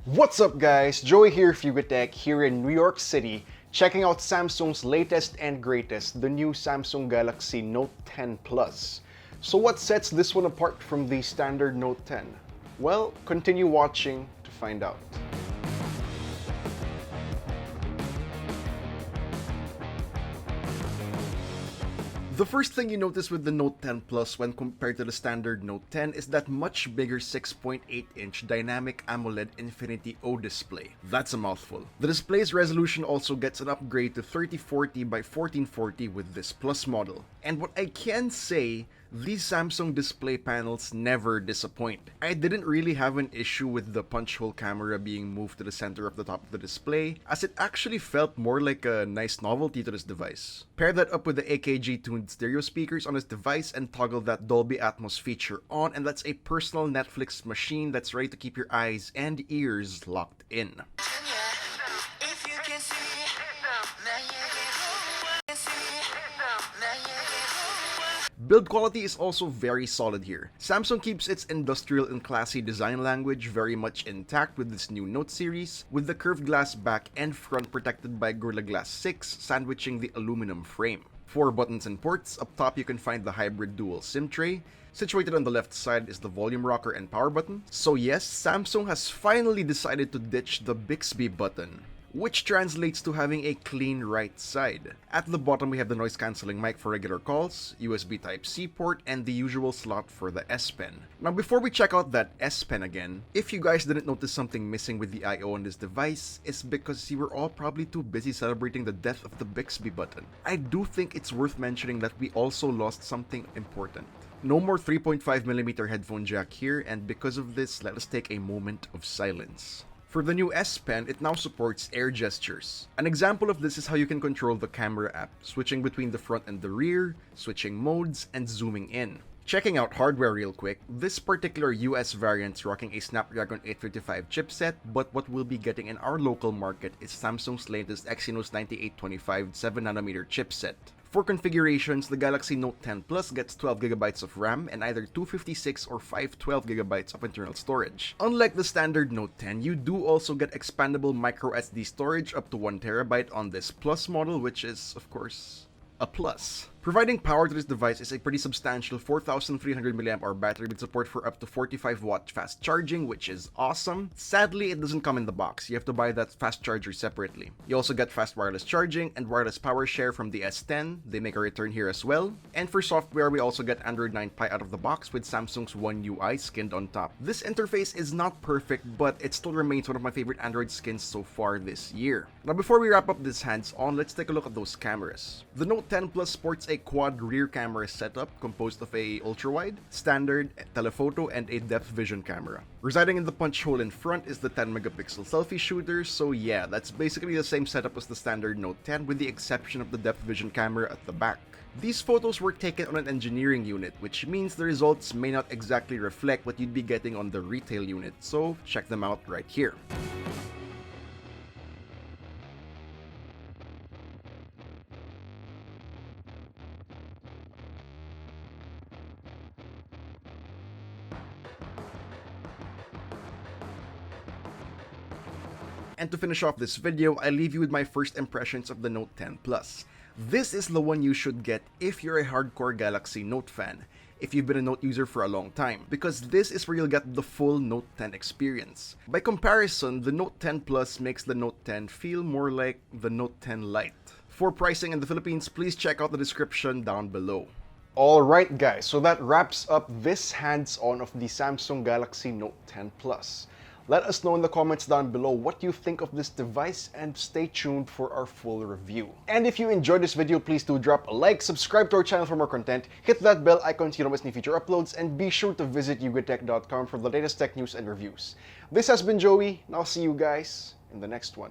What's up guys, Joey here for YugaTech here in New York City, checking out Samsung's latest and greatest, the new Samsung Galaxy Note 10 Plus. So what sets this one apart from the standard Note 10? Well, continue watching to find out. The first thing you notice with the Note 10 Plus when compared to the standard Note 10 is that much bigger 6.8-inch dynamic AMOLED Infinity O display. That's a mouthful. The display's resolution also gets an upgrade to 3040 by 1440 with this Plus model. And what I can say, these Samsung display panels never disappoint. I didn't really have an issue with the punch hole camera being moved to the center of the top of the display, as it actually felt more like a nice novelty to this device. Pair that up with the AKG tuned stereo speakers on this device and toggle that Dolby Atmos feature on, and that's a personal Netflix machine that's ready to keep your eyes and ears locked in. Build quality is also very solid here. Samsung keeps its industrial and classy design language very much intact with this new Note series, with the curved glass back and front protected by Gorilla Glass 6, sandwiching the aluminum frame. 4 buttons and ports. Up top you can find the hybrid dual SIM tray. Situated on the left side is the volume rocker and power button. So yes, Samsung has finally decided to ditch the Bixby button, which translates to having a clean right side. At the bottom we have the noise cancelling mic for regular calls, USB Type-C port, and the usual slot for the S Pen. Now before we check out that S Pen again, if you guys didn't notice something missing with the I/O on this device, it's because you were all probably too busy celebrating the death of the Bixby button. I do think it's worth mentioning that we also lost something important. No more 3.5mm headphone jack here, and because of this, let us take a moment of silence. For the new S Pen, it now supports air gestures. An example of this is how you can control the camera app, switching between the front and the rear, switching modes, and zooming in. Checking out hardware real quick, this particular US variant's rocking a Snapdragon 855 chipset, but what we'll be getting in our local market is Samsung's latest Exynos 9825 7nm chipset. For configurations, the Galaxy Note 10 Plus gets 12GB of RAM and either 256 or 512GB of internal storage. Unlike the standard Note 10, you do also get expandable microSD storage up to 1TB on this Plus model, which is, of course, a plus. Providing power to this device is a pretty substantial 4300 mAh battery with support for up to 45W fast charging, which is awesome. Sadly, it doesn't come in the box. You have to buy that fast charger separately. You also get fast wireless charging and wireless power share from the S10. They make a return here as well. And for software, we also get Android 9 Pie out of the box with Samsung's One UI skinned on top. This interface is not perfect, but it still remains one of my favorite Android skins so far this year. Now before we wrap up this hands-on, let's take a look at those cameras. The Note 10 Plus sports a quad rear camera setup composed of a ultra-wide, standard, telephoto, and a depth vision camera. Residing in the punch hole in front is the 10MP selfie shooter, so yeah, that's basically the same setup as the standard Note 10 with the exception of the depth vision camera at the back. These photos were taken on an engineering unit, which means the results may not exactly reflect what you'd be getting on the retail unit, so check them out right here. And to finish off this video, I leave you with my first impressions of the Note 10 Plus. This is the one you should get if you're a hardcore Galaxy Note fan, if you've been a Note user for a long time, because this is where you'll get the full Note 10 experience. By comparison, the Note 10 Plus makes the Note 10 feel more like the Note 10 Lite. For pricing in the Philippines, please check out the description down below. Alright guys, so that wraps up this hands-on of the Samsung Galaxy Note 10 Plus. Let us know in the comments down below what you think of this device, and stay tuned for our full review. And if you enjoyed this video, please do drop a like, subscribe to our channel for more content, hit that bell icon so you don't miss any future uploads, and be sure to visit YugaTech.com for the latest tech news and reviews. This has been Joey, and I'll see you guys in the next one.